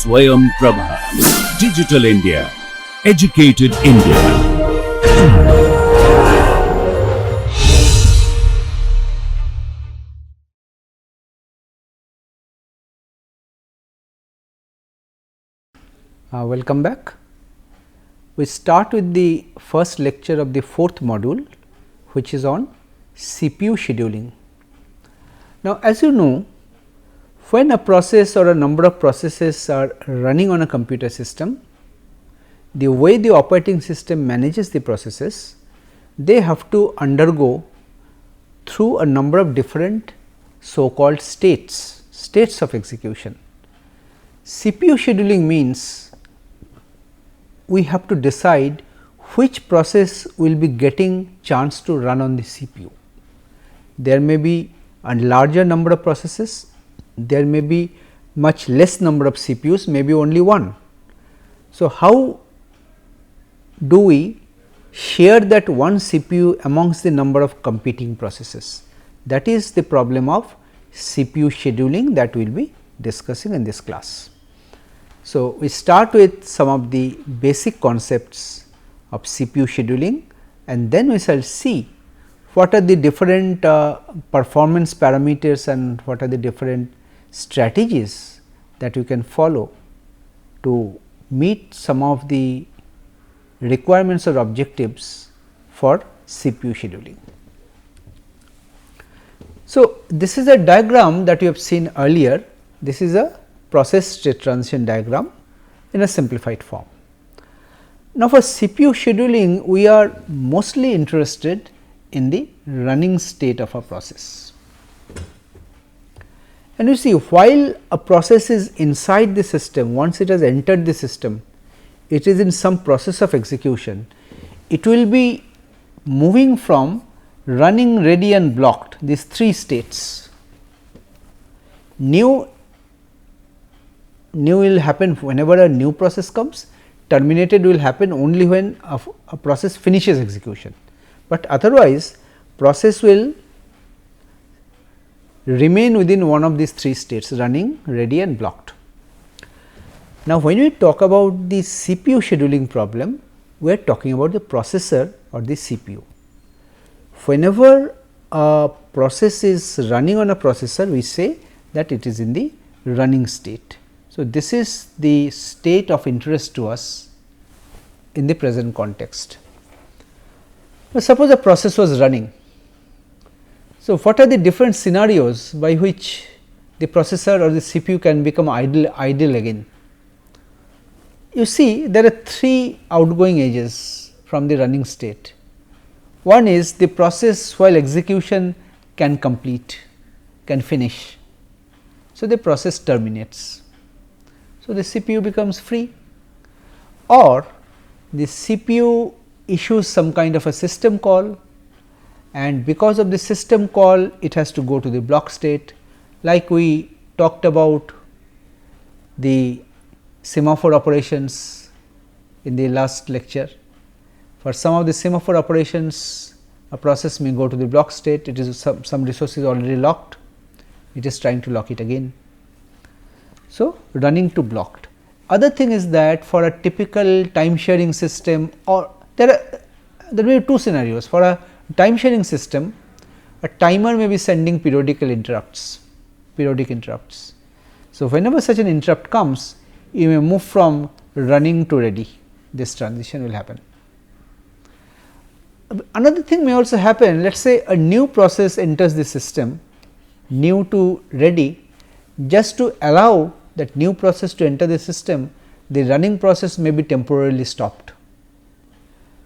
Swayam Prabha. Digital India. Educated India. Welcome back. We start with the first lecture of the fourth module, which is on CPU scheduling. Now, as you know, when a process or a number of processes are running on a computer system, the way the operating system manages the processes, they have to undergo through a number of different so called states of execution. CPU scheduling means we have to decide which process will be getting chance to run on the CPU. There may be a larger number of processes, there may be much less number of CPUs, maybe only one. So, how do we share that one CPU amongst the number of competing processes? That is the problem of CPU scheduling that we will be discussing in this class. So, we start with some of the basic concepts of CPU scheduling, and then we shall see what are the different performance parameters and what are the different strategies that you can follow to meet some of the requirements or objectives for CPU scheduling. So, this is a diagram that you have seen earlier. This is a process state transition diagram in a simplified form. Now, for CPU scheduling, we are mostly interested in the running state of a process. And you see, while a process is inside the system, once it has entered the system, it is in some process of execution, it will be moving from running, ready and blocked, these three states. New will happen whenever a new process comes, terminated will happen only when a process finishes execution, but otherwise process will remain within one of these three states, running, ready and blocked. Now, when we talk about the CPU scheduling problem, we are talking about the processor or the CPU. Whenever a process is running on a processor, we say that it is in the running state. So, this is the state of interest to us in the present context. Now, suppose a process was running. So, what are the different scenarios by which the processor or the CPU can become idle again? You see, there are three outgoing edges from the running state. One is the process while execution can complete, can finish. So, the process terminates. So, the CPU becomes free, or the CPU issues some kind of a system call, and because of the system call it has to go to the block state, like we talked about the semaphore operations in the last lecture. For some of the semaphore operations, a process may go to the block state, it is some resource is already locked, it is trying to lock it again. So, running to blocked. Other thing is that for a typical time sharing system, or there may be two scenarios. For a time sharing system, a timer may be sending periodic interrupts. So, whenever such an interrupt comes, you may move from running to ready, this transition will happen. Another thing may also happen, let us say a new process enters the system, new to ready, just to allow that new process to enter the system, the running process may be temporarily stopped.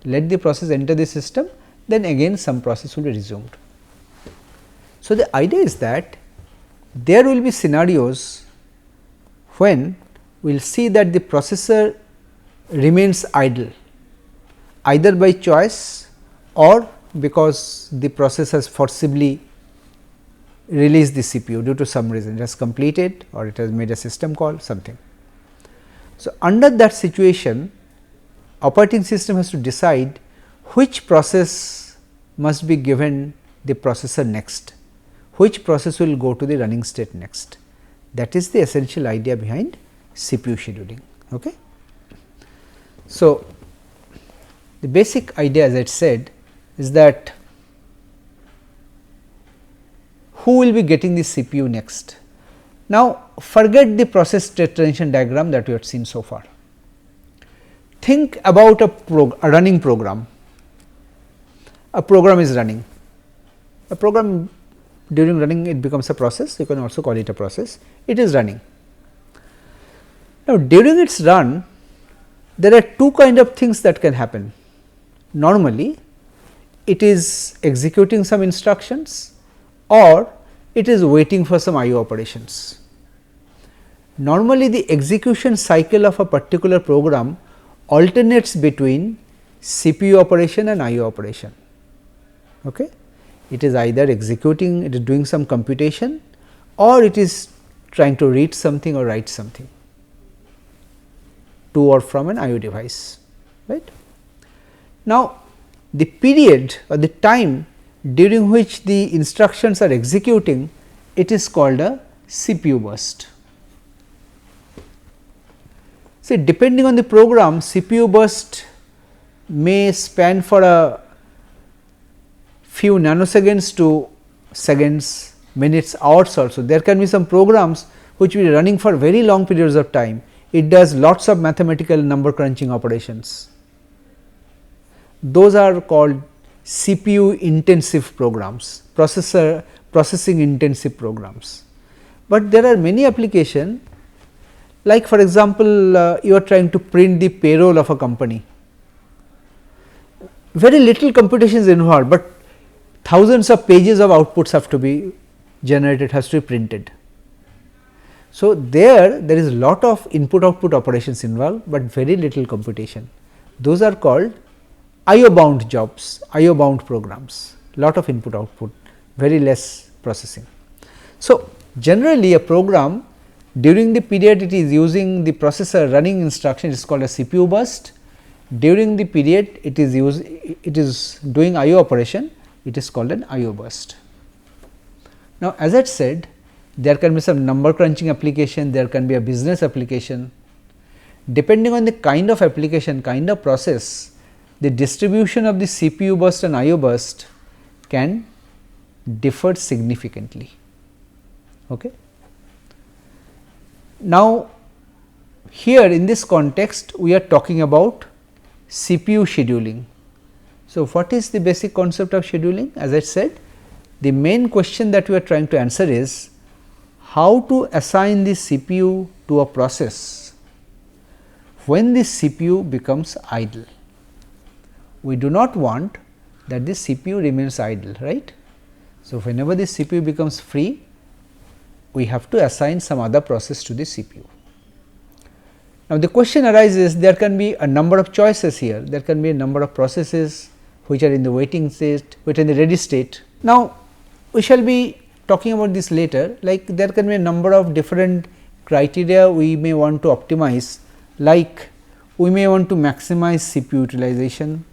Let the process enter the system, then again some process will be resumed. So, the idea is that there will be scenarios when we will see that the processor remains idle, either by choice or because the process has forcibly released the CPU due to some reason, it has completed or it has made a system call, something. So, under that situation, operating system has to decide which process must be given the processor next, which process will go to the running state next. That is the essential idea behind CPU scheduling. Okay. So, the basic idea, as I said, is that who will be getting the CPU next. Now, forget the process state transition diagram that we have seen so far. Think about a running program. A program is running. A program, during running, it becomes a process. You can also call it a process. It is running. Now, during its run, there are two kind of things that can happen. Normally, it is executing some instructions, or it is waiting for some IO operations. Normally, the execution cycle of a particular program alternates between CPU operation and IO operation. Okay. It is either executing, it is doing some computation, or it is trying to read something or write something to or from an IO device, right. Now, the period or the time during which the instructions are executing, it is called a CPU burst. See, depending on the program, CPU burst may span for a few nanoseconds to seconds, minutes, hours also. There can be some programs which will be running for very long periods of time. It does lots of mathematical number crunching operations. Those are called CPU intensive programs, processing intensive programs. But there are many applications, like for example, you are trying to print the payroll of a company. Very little computation is involved, but thousands of pages of outputs have to be generated, has to be printed. So, there is a lot of input output operations involved, but very little computation. Those are called IO bound jobs, IO bound programs, lot of input output, very less processing. So, generally a program, during the period it is using the processor running instruction, is called a CPU burst. During the period it is doing IO operation, it is called an IO burst. Now, as I said, there can be some number crunching application, there can be a business application. Depending on the kind of application, kind of process, the distribution of the CPU burst and IO burst can differ significantly. Okay. Now, here in this context, we are talking about CPU scheduling. So, what is the basic concept of scheduling? As I said, the main question that we are trying to answer is how to assign the CPU to a process when the CPU becomes idle. We do not want that the CPU remains idle, right. So, whenever the CPU becomes free, we have to assign some other process to the CPU. Now, the question arises, there can be a number of choices here, there can be a number of processes which are in the waiting state, which are in the ready state. Now, we shall be talking about this later, like there can be a number of different criteria we may want to optimize, like we may want to maximize CPU utilization,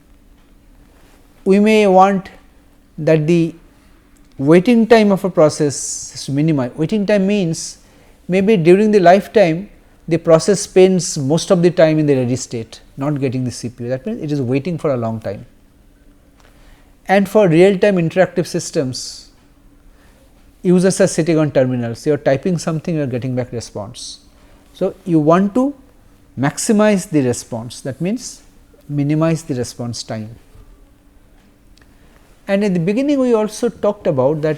we may want that the waiting time of a process is to minimize. Waiting time means maybe during the lifetime the process spends most of the time in the ready state, not getting the CPU, that means it is waiting for a long time. And for real time interactive systems, users are sitting on terminals, you are typing something, you are getting back response. So, you want to maximize the response, that means minimize the response time. And in the beginning we also talked about that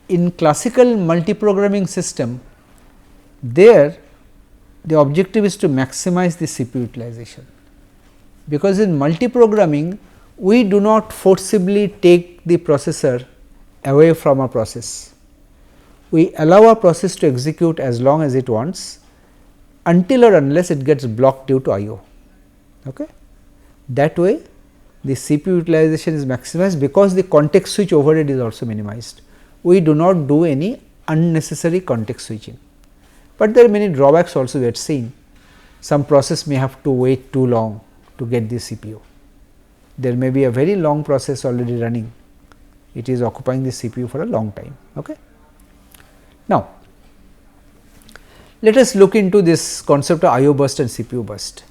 in classical multiprogramming system, there the objective is to maximize the CPU utilization, because in multiprogramming we do not forcibly take the processor away from a process. We allow a process to execute as long as it wants, until or unless it gets blocked due to IO. Okay. That way the CPU utilization is maximized, because the context switch overhead is also minimized. We do not do any unnecessary context switching, but there are many drawbacks also we had seen. Some process may have to wait too long to get the CPU. There may be a very long process already running, it is occupying the CPU for a long time. Okay. Now, let us look into this concept of IO burst and CPU burst.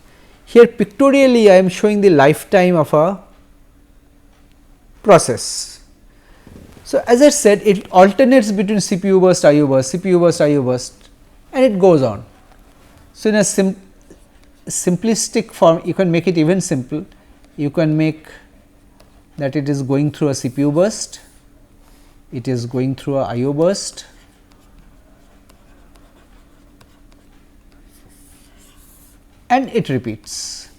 Here pictorially I am showing the lifetime of a process. So, as I said, it alternates between CPU burst, IO burst, CPU burst, IO burst, and it goes on. So, in a simplistic form, you can make it even simple. You can make that it is going through a CPU burst, it is going through a IO burst, and it repeats,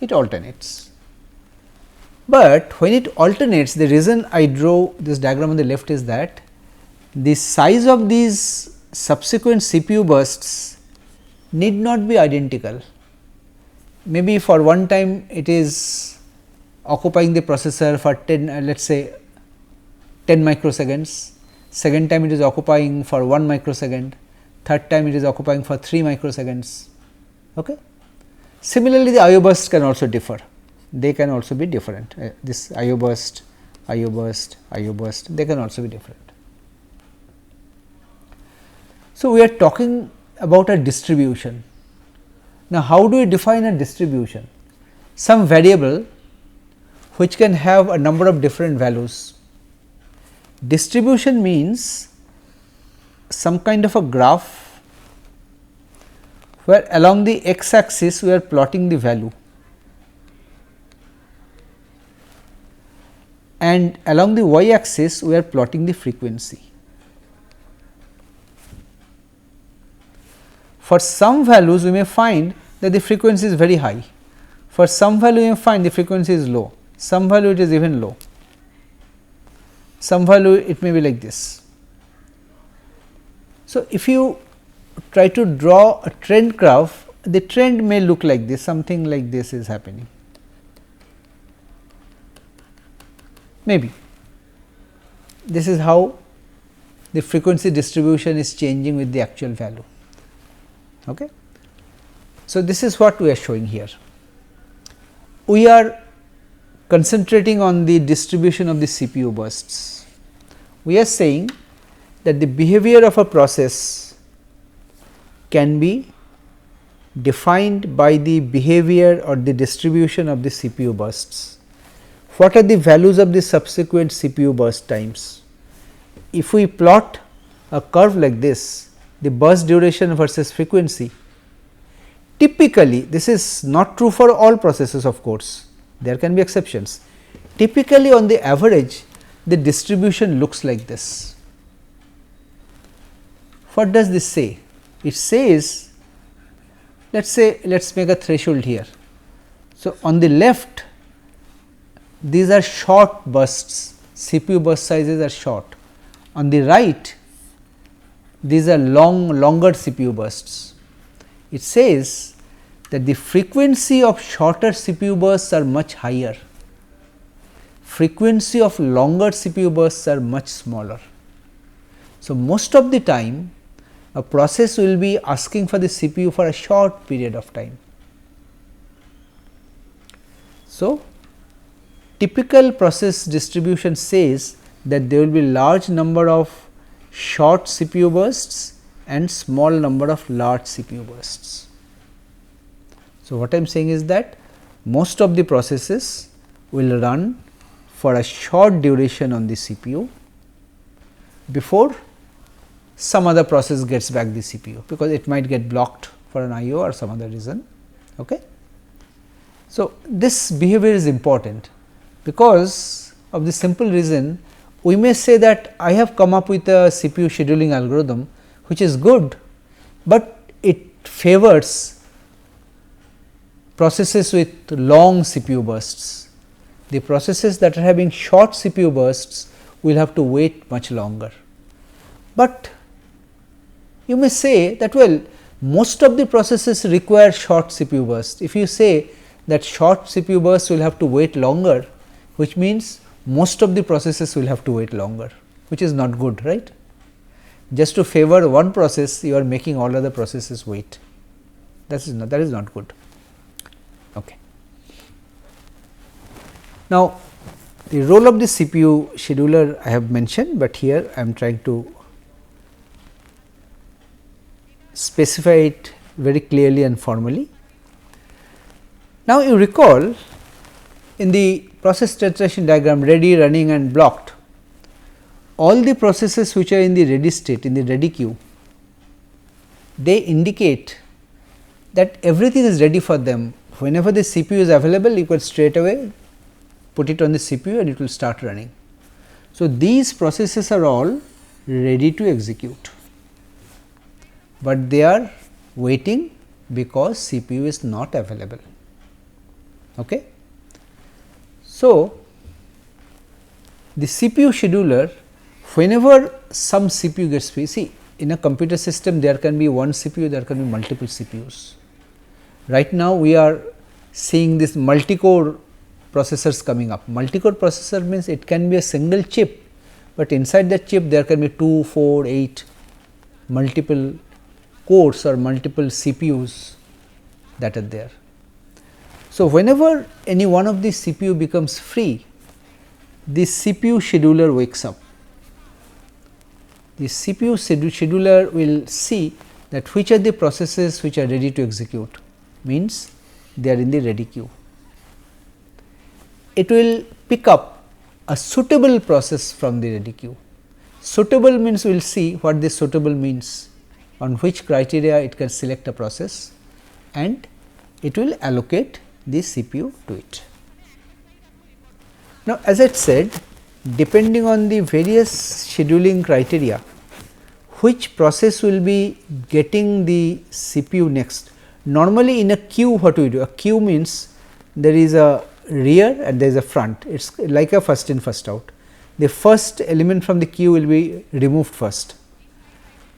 it alternates. But when it alternates, the reason I draw this diagram on the left is that the size of these subsequent CPU bursts need not be identical. Maybe for one time it is occupying the processor for 10 let us say 10 microseconds, second time it is occupying for 1 microsecond, third time it is occupying for 3 microseconds. Okay. Similarly, the IO bursts can also differ, they can also be different, this IO burst, IO burst, IO burst, they can also be different. So, we are talking about a distribution. Now, how do we define a distribution? Some variable which can have a number of different values. Distribution means some kind of a graph where along the x axis we are plotting the value and along the y axis we are plotting the frequency. For some values we may find that the frequency is very high, for some value we may find the frequency is low, some value it is even low, some value it may be like this. So, if you try to draw a trend graph, the trend may look like this, something like this is happening, maybe this is how the frequency distribution is changing with the actual value. Okay. So, this is what we are showing here. We are concentrating on the distribution of the CPU bursts. We are saying that the behavior of a process can be defined by the behavior or the distribution of the CPU bursts. What are the values of the subsequent CPU burst times? If we plot a curve like this, the burst duration versus frequency, typically this is not true for all processes, of course, there can be exceptions. Typically on the average the distribution looks like this. What does this say? It says, let us make a threshold here. So, on the left these are short bursts, CPU burst sizes are short. On the right these are longer CPU bursts. It says that the frequency of shorter CPU bursts are much higher, frequency of longer CPU bursts are much smaller. So, most of the time a process will be asking for the CPU for a short period of time. So, typical process distribution says that there will be large number of short CPU bursts and small number of large CPU bursts. So, what I am saying is that most of the processes will run for a short duration on the CPU before some other process gets back the CPU, because it might get blocked for an IO or some other reason. Okay. So, this behavior is important because of the simple reason we may say that I have come up with a CPU scheduling algorithm which is good, but it favors processes with long CPU bursts. The processes that are having short CPU bursts will have to wait much longer. But you may say that, well, most of the processes require short CPU bursts. If you say that short CPU bursts will have to wait longer, which means most of the processes will have to wait longer, which is not good, right? Just to favor one process, you are making all other processes wait. That is not good. Okay. Now, the role of the CPU scheduler I have mentioned, but here I am trying to specify it very clearly and formally. Now, you recall in the process transition diagram ready, running and blocked, all the processes which are in the ready state, in the ready queue, they indicate that everything is ready for them. Whenever the CPU is available, you can straight away put it on the CPU and it will start running. So, these processes are all ready to execute, but they are waiting because CPU is not available. Okay. So, the CPU scheduler, whenever some CPU gets free, see in a computer system there can be one CPU, there can be multiple CPUs. Right now, we are seeing this multi-core processors coming up. Multi-core processor means it can be a single chip, but inside that chip there can be 2, 4, 8 multiple cores or multiple CPUs that are there. So, whenever any one of these CPU becomes free, the CPU scheduler wakes up. The CPU scheduler will see that which are the processes which are ready to execute, means they are in the ready queue. It will pick up a suitable process from the ready queue. Suitable means we will see what this suitable means, on which criteria it can select a process, and it will allocate the CPU to it. Now, as I said, depending on the various scheduling criteria, which process will be getting the CPU next. Normally, in a queue, what we do? A queue means there is a rear and there is a front. It is like a first in, first out. The first element from the queue will be removed first.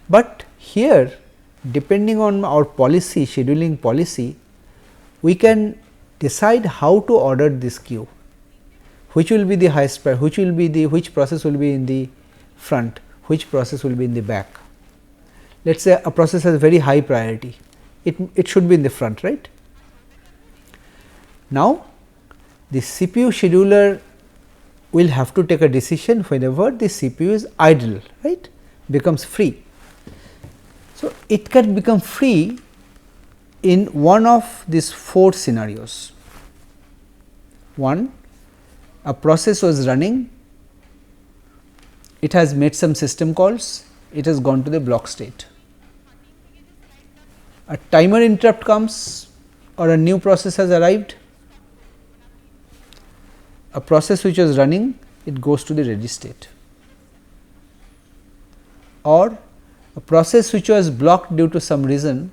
But here, depending on our policy, scheduling policy, we can decide how to order this queue, which will be the highest priority, which process will be in the front, which process will be in the back. Let us say a process has very high priority, it should be in the front, right. Now, the CPU scheduler will have to take a decision whenever the CPU is idle, right, becomes free. So, it can become free in one of these 4 scenarios. One, a process was running, it has made some system calls, it has gone to the block state. A timer interrupt comes or a new process has arrived, a process which was running, it goes to the ready state, or a process which was blocked due to some reason,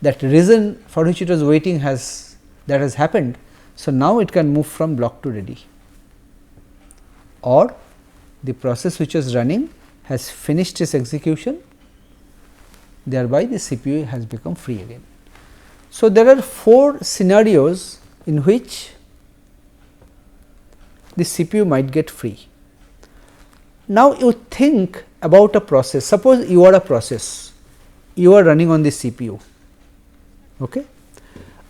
that reason for which it was waiting has happened. So, now it can move from block to ready, or the process which was running has finished its execution, thereby the CPU has become free again. So, there are 4 scenarios in which the CPU might get free. Now, you think about a process, suppose you are a process, you are running on the CPU. Okay.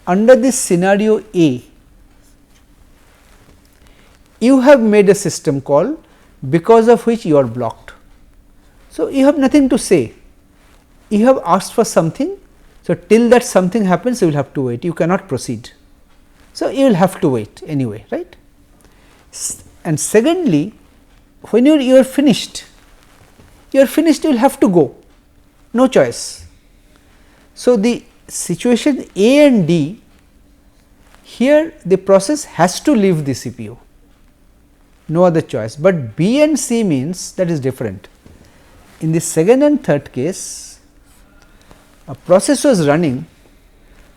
Under this scenario A, you have made a system call because of which you are blocked. So, you have nothing to say, you have asked for something. So, till that something happens you will have to wait, you cannot proceed. So, you will have to wait anyway, right. And secondly, when you are finished, you will have to go, no choice. So, the situation A and D, here the process has to leave the CPU, no other choice, but B and C means that is different. In the second and third case, a process was running,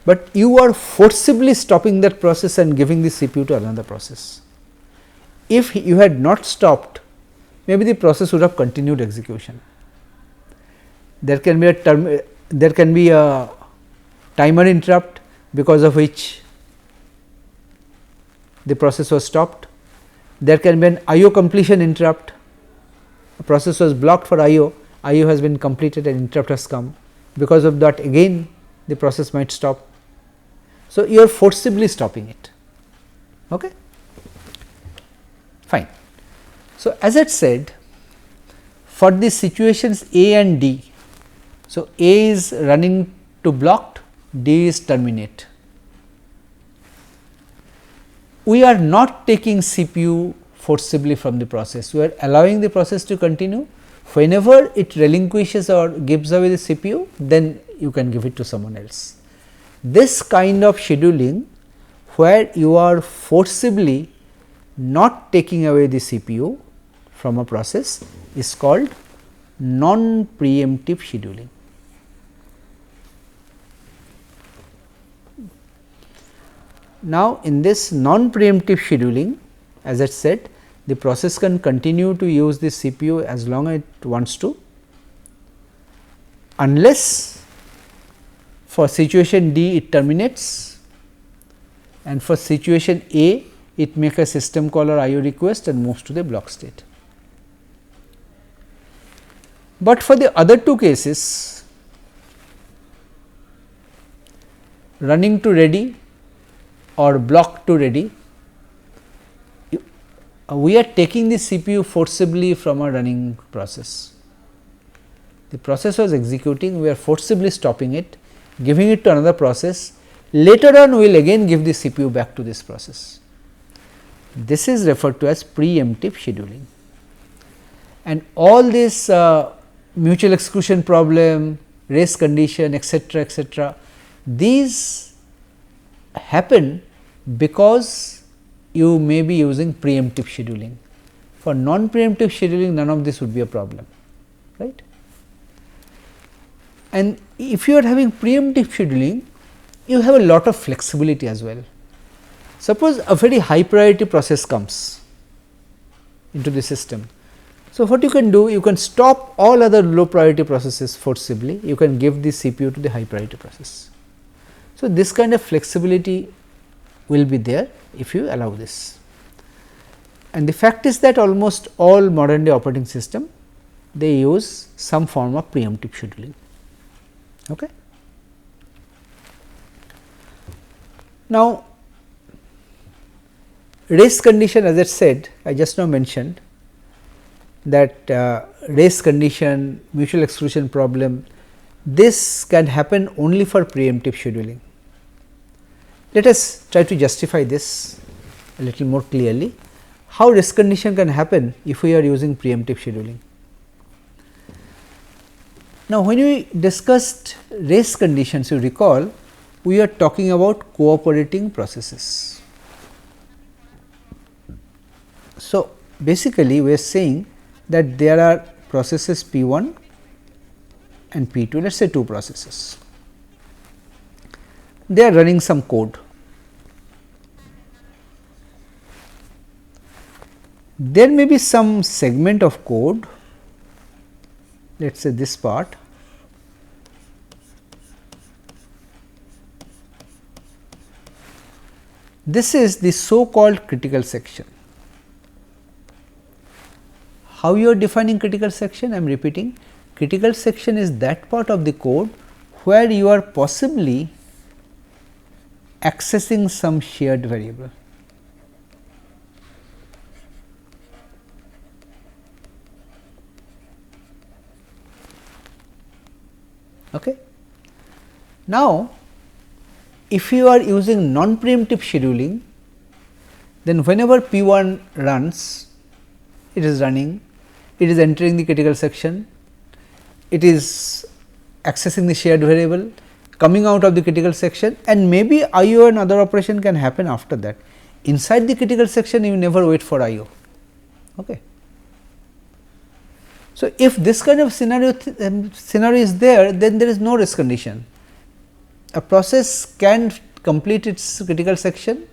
but you are forcibly stopping that process and giving the CPU to another process. If you had not stopped, maybe the process would have continued execution. There can be a timer interrupt because of which the process was stopped. There can be an IO completion interrupt, a process was blocked for IO has been completed and interrupt has come, because of that again the process might stop. So, you are forcibly stopping it. Okay. Fine. So, as I said, for the situations A and D, So, A is running to blocked, D is terminate. We are not taking CPU forcibly from the process, we are allowing the process to continue. Whenever it relinquishes or gives away the CPU, then you can give it to someone else. This kind of scheduling, where you are forcibly not taking away the CPU from a process, is called non-preemptive scheduling. Now, in this non-preemptive scheduling, as I said, the process can continue to use the CPU as long as it wants to, unless for situation D it terminates, and for situation A it makes a system call or IO request and moves to the block state. But for the other two cases, running to ready or block to ready, we are taking the CPU forcibly from a running process. The process was executing, we are forcibly stopping it, giving it to another process. Later on, we will again give the CPU back to this process. This is referred to as preemptive scheduling. And all this mutual exclusion problem, race condition, etc., these happen because you may be using preemptive scheduling. For non-preemptive scheduling, none of this would be a problem, right. And if you are having preemptive scheduling, you have a lot of flexibility as well. Suppose a very high priority process comes into the system. So, what you can do, you can stop all other low priority processes forcibly, you can give the CPU to the high priority process. So, this kind of flexibility will be there if you allow this. And the fact is that almost all modern day operating system, they use some form of preemptive scheduling. Okay. Now, race condition, as I said, I just now mentioned that race condition, mutual exclusion problem, this can happen only for preemptive scheduling. Let us try to justify this a little more clearly. How race condition can happen if we are using preemptive scheduling? Now, when we discussed race conditions, you recall, we are talking about cooperating processes. So, basically we are saying that there are processes P1 and P2, let us say two processes. They are running some code. There may be some segment of code, let us say this part, this is the so called critical section. How you are defining critical section? I am repeating, critical section is that part of the code where you are possibly accessing some shared variable. Okay. Now, if you are using non-preemptive scheduling, then whenever P1 runs, it is running, it is entering the critical section, it is accessing the shared variable, coming out of the critical section, and maybe IO and other operation can happen after that. Inside the critical section, you never wait for IO. Okay. So, if this kind of scenario is there, then there is no race condition. A process can complete its critical section,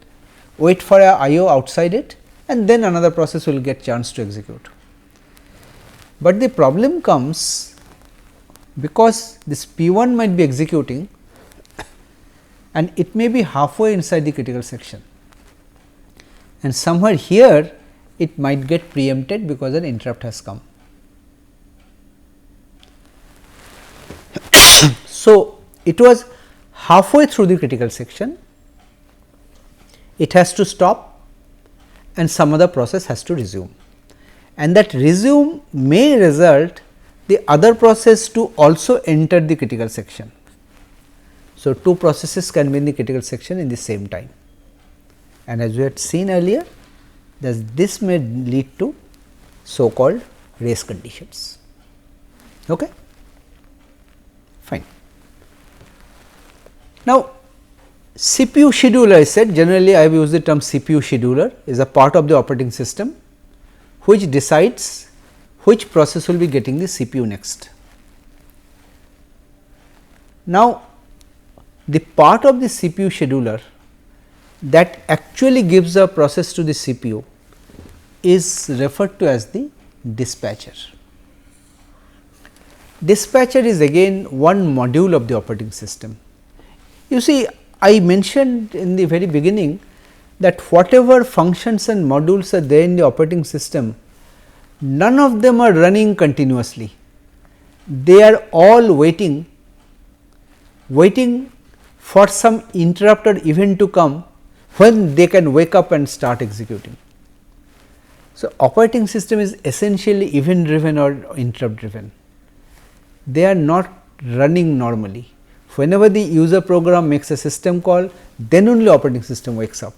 wait for a IO outside it, and then another process will get chance to execute. But the problem comes because this P1 might be executing and it may be halfway inside the critical section, and somewhere here it might get preempted because an interrupt has come. So, it was halfway through the critical section, it has to stop and some other process has to resume, and that resume may result the other process to also enter the critical section. So, two processes can be in the critical section in the same time, and as we had seen earlier, this may lead to so called race conditions. Okay? Fine. Now, CPU scheduler, I said generally I have used the term CPU scheduler, is a part of the operating system which decides which process will be getting the CPU next. Now, the part of the CPU scheduler that actually gives a process to the CPU is referred to as the dispatcher. Dispatcher is again one module of the operating system. You see, I mentioned in the very beginning that whatever functions and modules are there in the operating system, none of them are running continuously. They are all waiting for some interrupt or event to come when they can wake up and start executing. So, operating system is essentially event driven or interrupt driven. They are not running normally. Whenever the user program makes a system call, then only operating system wakes up.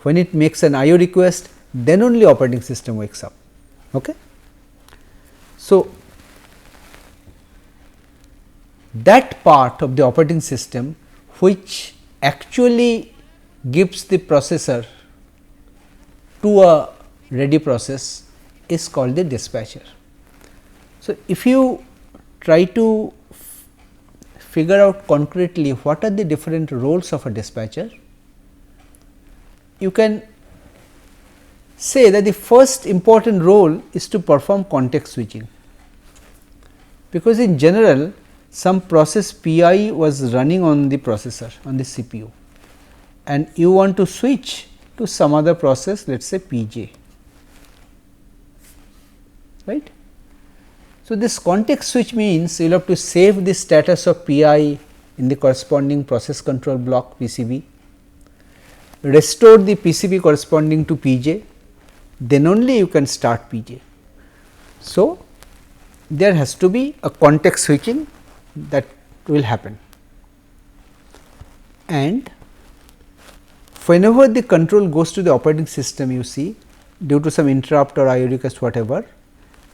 When it makes an IO request, then only operating system wakes up. Okay? So, that part of the operating system which actually gives the processor to a ready process is called the dispatcher. So, if you try to figure out concretely what are the different roles of a dispatcher, you can say that the first important role is to perform context switching, because in general some process Pi was running on the processor on the CPU and you want to switch to some other process, let us say Pj, right. So, this context switch means you will have to save the status of Pi in the corresponding process control block PCB, restore the PCB corresponding to Pj, then only you can start Pj. So, there has to be a context switching that will happen, and whenever the control goes to the operating system, you see due to some interrupt or IO request whatever,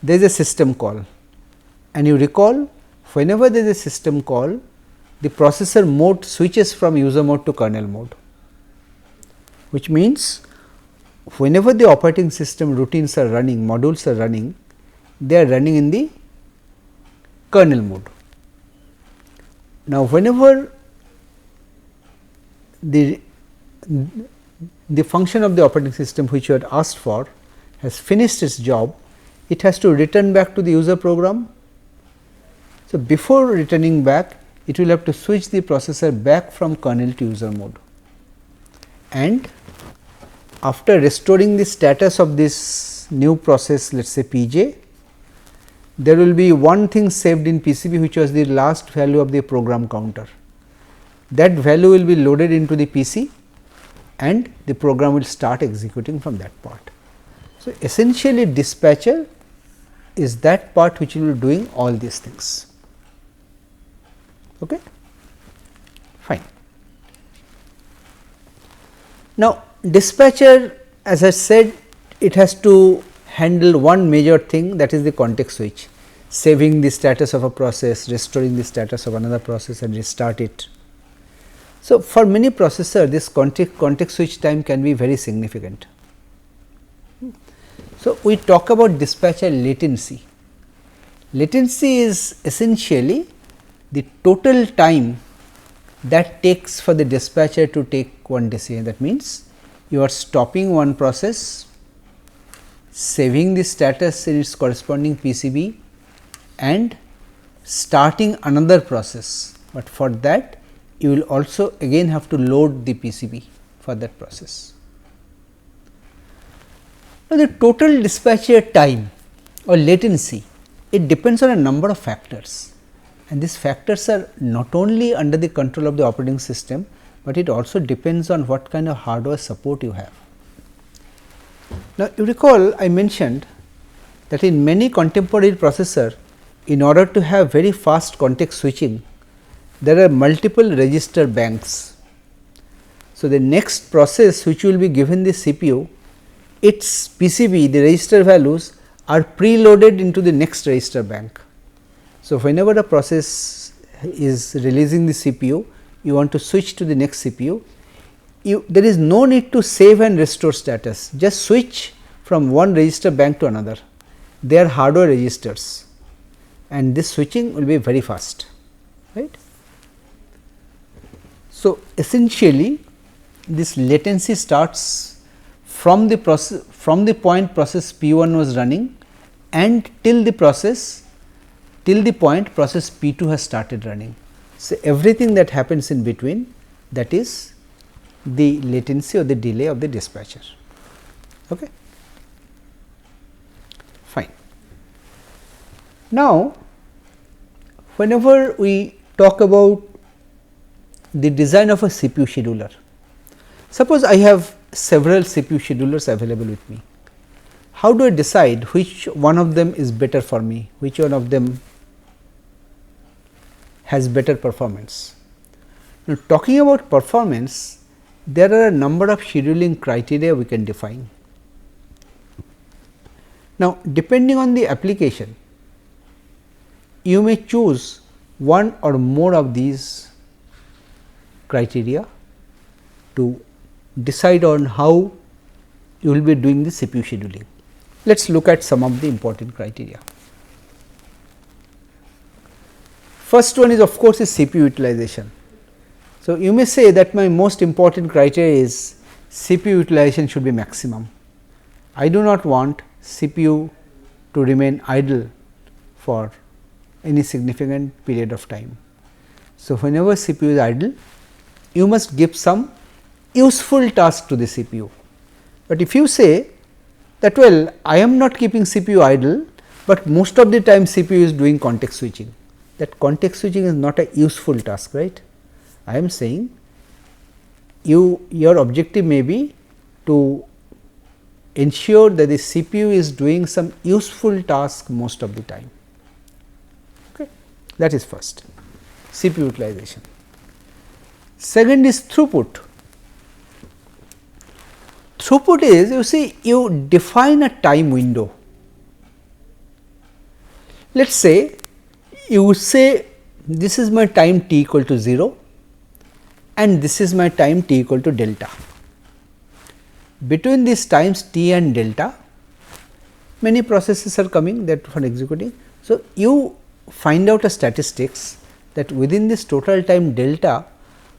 there is a system call, and you recall whenever there is a system call, the processor mode switches from user mode to kernel mode, which means whenever the operating system routines are running, modules are running, they are running in the kernel mode. Now, whenever the function of the operating system which you had asked for has finished its job, it has to return back to the user program. So, before returning back, it will have to switch the processor back from kernel to user mode, and after restoring the status of this new process, let us say Pj, there will be one thing saved in PCB which was the last value of the program counter. That value will be loaded into the PC and the program will start executing from that part. So, essentially dispatcher is that part which will be doing all these things. Okay? Fine. Now, dispatcher, as I said, it has to handle one major thing, that is the context switch, saving the status of a process, restoring the status of another process and restart it. So, for many processor this context switch time can be very significant. So, we talk about dispatcher latency. Latency is essentially the total time that takes for the dispatcher to take one decision. That means, you are stopping one process, saving the status in its corresponding PCB and starting another process, but for that you will also again have to load the PCB for that process. Now, the total dispatcher time or latency, it depends on a number of factors, and these factors are not only under the control of the operating system, but it also depends on what kind of hardware support you have. Now, you recall I mentioned that in many contemporary processor in order to have very fast context switching, there are multiple register banks. So, the next process which will be given the CPU, its PCB, the register values are preloaded into the next register bank. So, whenever a process is releasing the CPU, you want to switch to the next CPU, there is no need to save and restore status, just switch from one register bank to another. They are hardware registers and this switching will be very fast, right. So, essentially this latency starts from the process, from the point process P1 was running and till the point process P2 has started running. So, everything that happens in between, that is the latency or the delay of the dispatcher. Okay. Fine. Now, whenever we talk about the design of a CPU scheduler, suppose I have several CPU schedulers available with me. How do I decide which one of them is better for me, which one of them has better performance? Now, talking about performance, there are a number of scheduling criteria we can define. Now, depending on the application, you may choose one or more of these criteria to decide on how you will be doing the CPU scheduling. Let us look at some of the important criteria. First one is of course, is CPU utilization. So, you may say that my most important criteria is CPU utilization should be maximum. I do not want CPU to remain idle for any significant period of time. So, whenever CPU is idle, you must give some useful task to the CPU. But if you say that well, I am not keeping CPU idle, but most of the time CPU is doing context switching, that context switching is not a useful task, right. I am saying your objective may be to ensure that the CPU is doing some useful task most of the time. Okay. That is first, CPU utilization. Second is throughput. Throughput is, you see, you define a time window. Let us say you say this is my time t equal to 0 and this is my time t equal to delta. Between these times t and delta, many processes are coming that for executing. So, you find out a statistics that within this total time delta,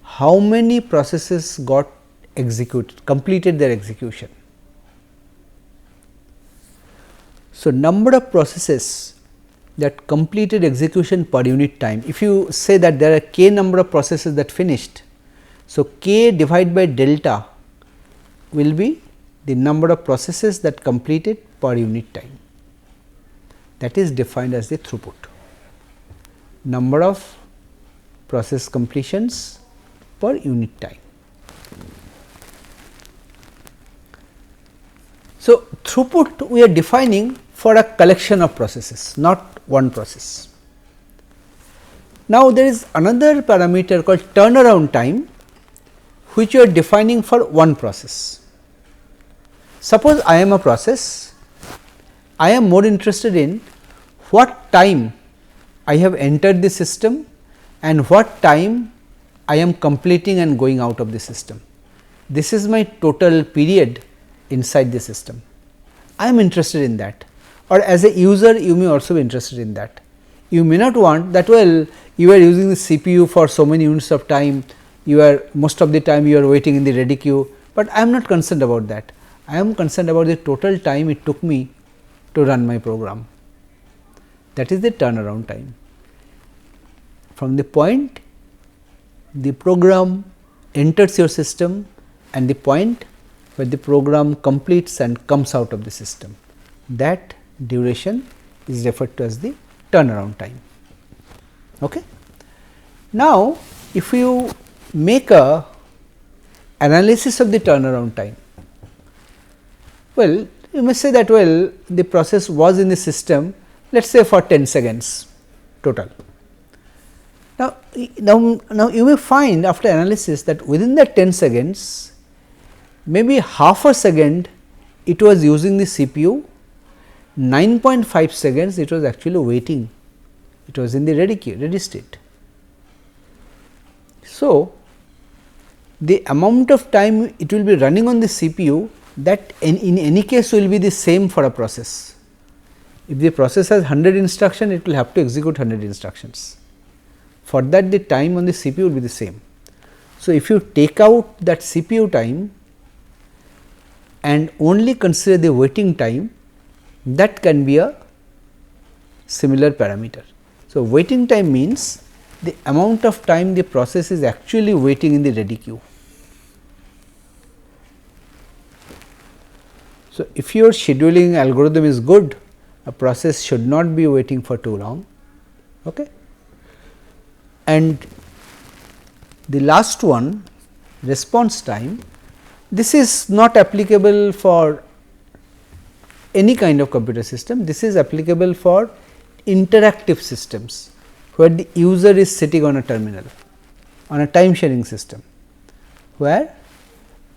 how many processes got executed, completed their execution. So, number of processes that completed execution per unit time. If you say that there are k number of processes that finished, so k divided by delta will be the number of processes that completed per unit time. That is defined as the throughput, number of process completions per unit time. So, throughput we are defining for a collection of processes, not one process. Now, there is another parameter called turnaround time, which you are defining for one process. Suppose I am a process, I am more interested in what time I have entered the system and what time I am completing and going out of the system. This is my total period inside the system. I am interested in that, or as a user you may also be interested in that. You may not want that well, you are using the CPU for so many units of time, you are most of the time you are waiting in the ready queue, but I am not concerned about that. I am concerned about the total time it took me to run my program. That is the turnaround time. From the point the program enters your system and the point where the program completes and comes out of the system, that duration is referred to as the turnaround time. Okay. Now, if you make a analysis of the turnaround time, well, you may say that well, the process was in the system, let us say for 10 seconds. total. Now you may find after analysis that within that 10 seconds, maybe half a second it was using the CPU, 9.5 seconds it was actually waiting, it was in the ready state. So, the amount of time it will be running on the CPU, that in any case will be the same for a process. If the process has 100 instructions, it will have to execute 100 instructions. For that the time on the CPU will be the same. So, if you take out that CPU time and only consider the waiting time, that can be a similar parameter. So, waiting time means the amount of time the process is actually waiting in the ready queue. So, if your scheduling algorithm is good, a process should not be waiting for too long. Okay. And the last one, response time, this is not applicable for any kind of computer system, this is applicable for interactive systems where the user is sitting on a terminal, on a time sharing system, where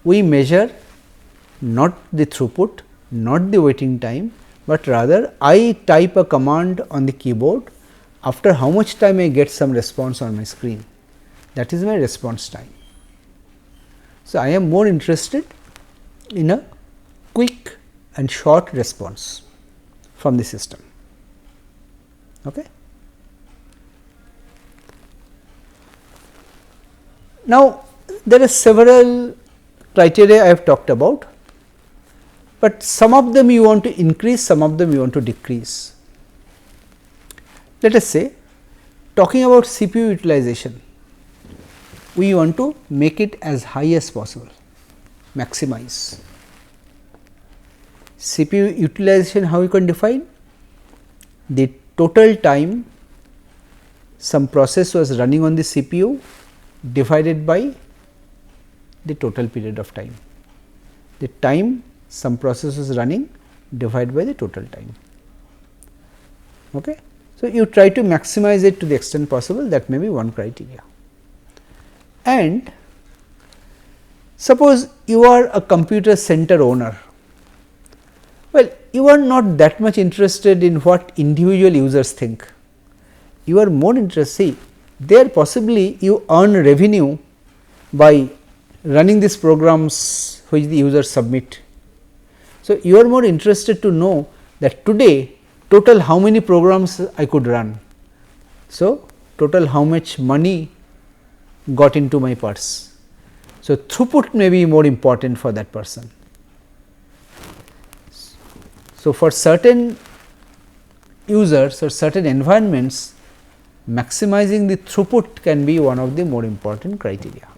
we measure not the throughput, not the waiting time, but rather I type a command on the keyboard, after how much time I get some response on my screen, that is my response time. So, I am more interested in a quick and short response from the system. Okay. Now, there are several criteria I have talked about, but some of them you want to increase, some of them you want to decrease. Let us say, talking about CPU utilization, we want to make it as high as possible, maximize. CPU utilization, how you can define? The total time some process was running on the CPU divided by the total period of time. The time some process was running divided by the total time. Okay. So, you try to maximize it to the extent possible, that may be one criteria. And suppose you are a computer center owner, well, you are not that much interested in what individual users think, you are more interested, see, there possibly you earn revenue by running these programs which the users submit. So, you are more interested to know that today total how many programs I could run. So, total how much money got into my purse. So, throughput may be more important for that person. So, for certain users or certain environments, maximizing the throughput can be one of the more important criteria.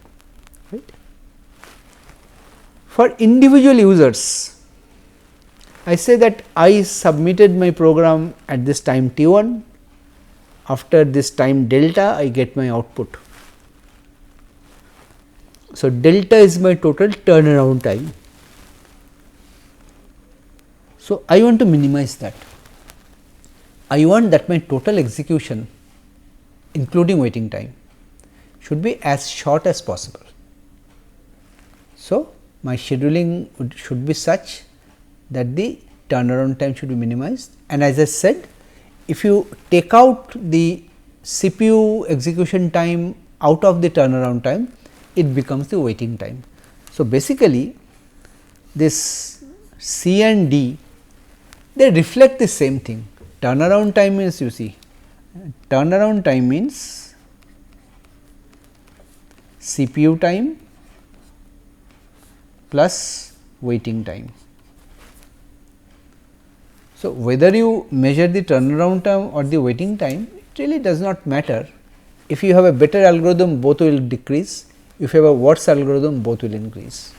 Right. For individual users, I say that I submitted my program at this time t1, after this time delta I get my output. So, delta is my total turnaround time. So, I want to minimize that. I want that my total execution including waiting time should be as short as possible. So, my scheduling should be such that the turnaround time should be minimized, and as I said, if you take out the CPU execution time out of the turnaround time, it becomes the waiting time. So, basically this C and D, they reflect the same thing. Turnaround time means, you see, turnaround time means CPU time plus waiting time. So, whether you measure the turnaround time or the waiting time, it really does not matter. If you have a better algorithm, both will decrease. If you have a worse algorithm, both will increase.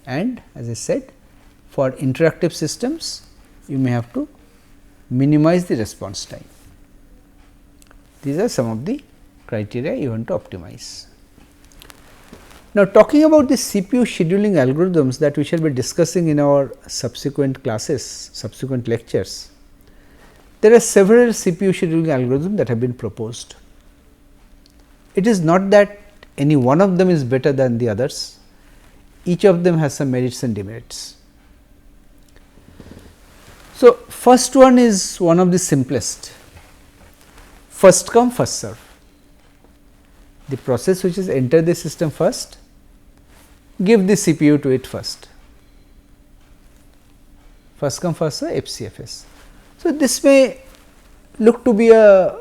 And as I said, for interactive systems, you may have to minimize the response time. These are some of the criteria you want to optimize. Now, talking about the CPU scheduling algorithms that we shall be discussing in our subsequent classes, subsequent lectures, there are several CPU scheduling algorithms that have been proposed. It is not that any one of them is better than the others, each of them has some merits and demerits. So, first one is one of the simplest, first come first serve. The process which is enter the system first, give the CPU to it first. First come first serve, FCFS. So, this may look to be a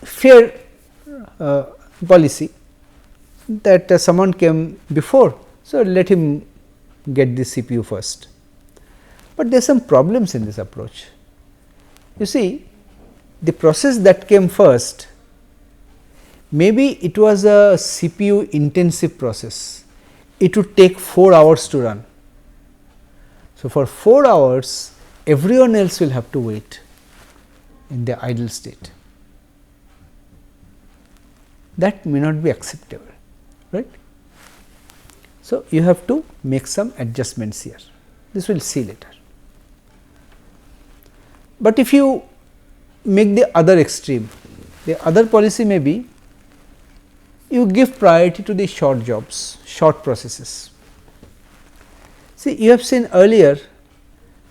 fair policy that someone came before. So, let him get the CPU first, but there are some problems in this approach. You see, the process that came first, maybe it was a CPU intensive process, it would take 4 hours to run. So, for 4 hours everyone else will have to wait in the idle state. That may not be acceptable, right. So, you have to make some adjustments here, this we will see later. But if you make the other extreme, the other policy may be you give priority to the short jobs, short processes. See, you have seen earlier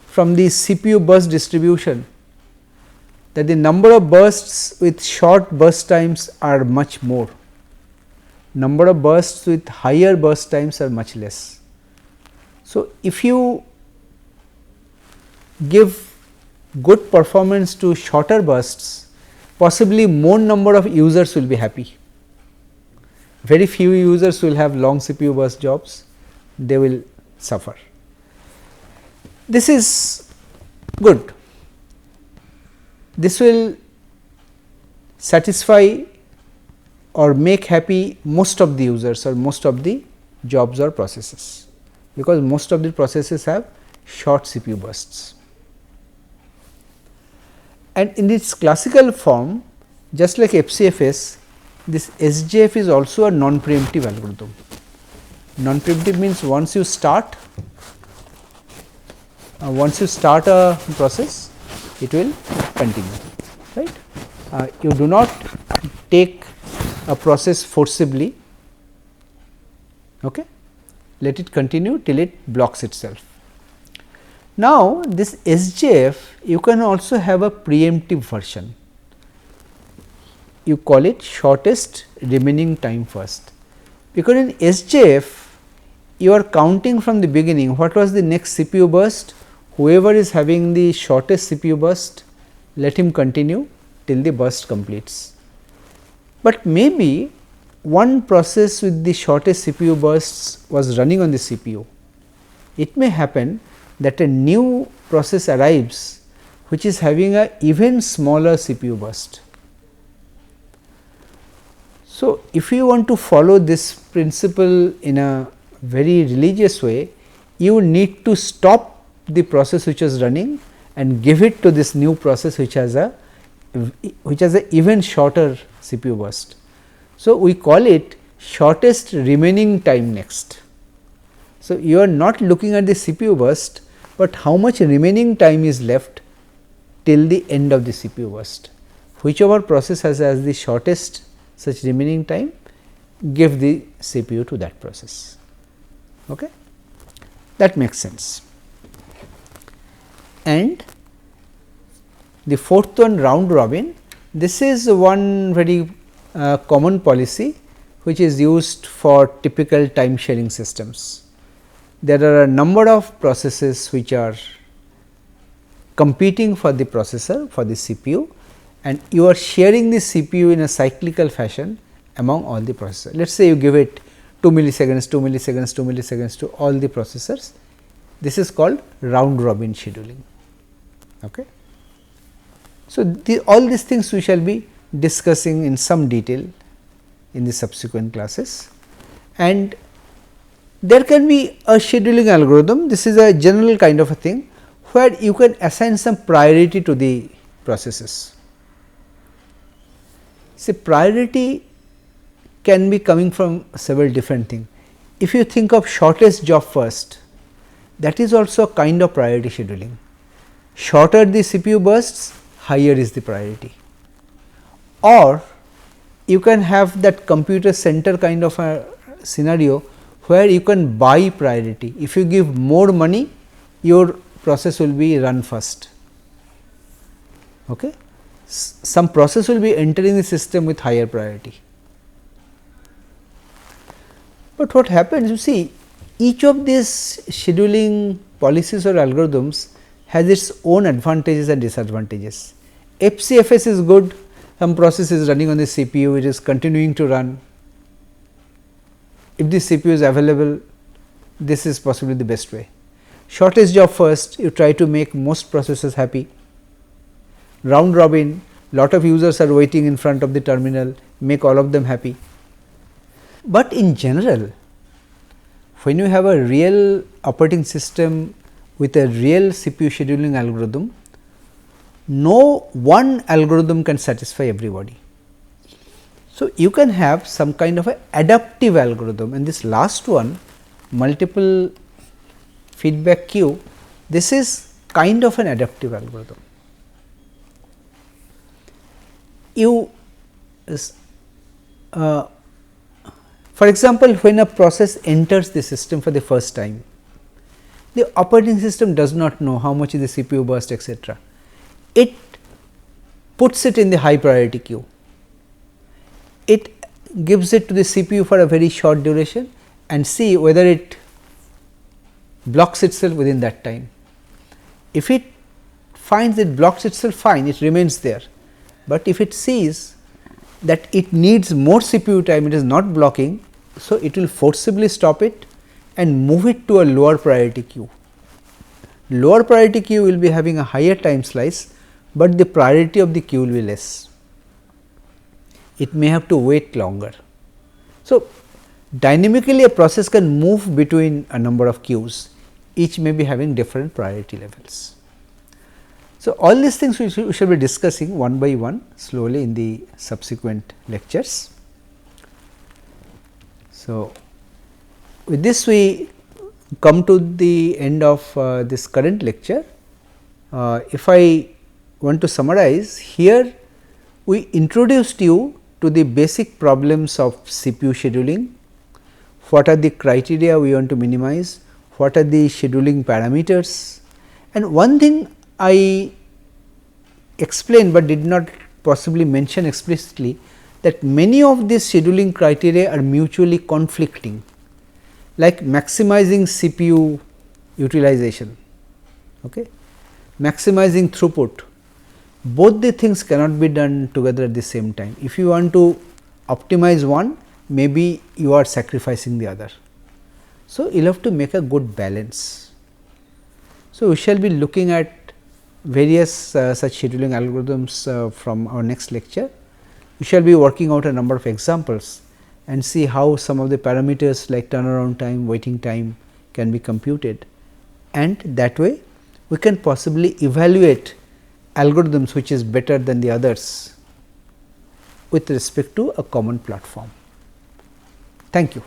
from the CPU burst distribution that the number of bursts with short burst times are much more, number of bursts with higher burst times are much less. So, if you give good performance to shorter bursts, possibly more number of users will be happy. Very few users will have long CPU burst jobs, they will suffer. This is good, this will satisfy or make happy most of the users or most of the jobs or processes, because most of the processes have short CPU bursts. And in its classical form, just like FCFS, this SJF is also a non-preemptive algorithm. Non-preemptive means once you start a process, it will continue, right. You do not take a process forcibly, okay. Let it continue till it blocks itself. Now, this SJF you can also have a preemptive version, you call it shortest remaining time first, because in SJF you are counting from the beginning what was the next CPU burst, whoever is having the shortest CPU burst, let him continue till the burst completes. But maybe one process with the shortest CPU bursts was running on the CPU, it may happen that a new process arrives which is having a even smaller CPU burst. So, if you want to follow this principle in a very religious way, you need to stop the process which is running and give it to this new process which has a even shorter CPU burst. So, we call it shortest remaining time next. So, you are not looking at the CPU burst, but how much remaining time is left till the end of the CPU burst. Whichever process has the shortest such remaining time, give the CPU to that process. Okay? That makes sense. And the fourth one, round robin, this is one very common policy which is used for typical time sharing systems. There are a number of processes which are competing for the processor, for the CPU, and you are sharing the CPU in a cyclical fashion among all the processors. Let us say you give it 2 milliseconds, 2 milliseconds, 2 milliseconds to all the processors. This is called round robin scheduling. Okay. So, all these things we shall be discussing in some detail in the subsequent classes, and there can be a scheduling algorithm. This is a general kind of a thing where you can assign some priority to the processes. See, priority can be coming from several different things. If you think of shortest job first, that is also a kind of priority scheduling. Shorter the CPU bursts, higher is the priority. Or you can have that computer center kind of a scenario where you can buy priority. If you give more money, your process will be run first. Okay. Some process will be entering the system with higher priority. But what happens, you see, each of these scheduling policies or algorithms has its own advantages and disadvantages. FCFS is good, some process is running on the CPU, it is continuing to run. If the CPU is available, this is possibly the best way. Shortest job first, you try to make most processes happy. Round robin, lot of users are waiting in front of the terminal, make all of them happy. But in general, when you have a real operating system with a real CPU scheduling algorithm, no one algorithm can satisfy everybody. So, you can have some kind of a adaptive algorithm, and this last one, multiple feedback queue, this is kind of an adaptive algorithm. You for example, when a process enters the system for the first time, the operating system does not know how much is the CPU burst, etc. It puts it in the high priority queue. It gives it to the CPU for a very short duration and see whether it blocks itself within that time. If it finds it blocks itself, fine, it remains there. But if it sees that it needs more CPU time, it is not blocking, so it will forcibly stop it and move it to a lower priority queue. Lower priority queue will be having a higher time slice, but the priority of the queue will be less. It may have to wait longer. So, dynamically a process can move between a number of queues, each may be having different priority levels. So, all these things we shall be discussing one by one slowly in the subsequent lectures. So, with this we come to the end of this current lecture. If I want to summarize, here we introduced you to the basic problems of CPU scheduling, what are the criteria we want to minimize, what are the scheduling parameters, and one thing I explained, but did not possibly mention explicitly, that many of these scheduling criteria are mutually conflicting, like maximizing CPU utilization, okay, maximizing throughput. Both the things cannot be done together at the same time. If you want to optimize one, maybe you are sacrificing the other. So, you will have to make a good balance. So, we shall be looking at various such scheduling algorithms from our next lecture. We shall be working out a number of examples and see how some of the parameters like turnaround time, waiting time can be computed, and that way we can possibly evaluate algorithms which is better than the others with respect to a common platform. Thank you.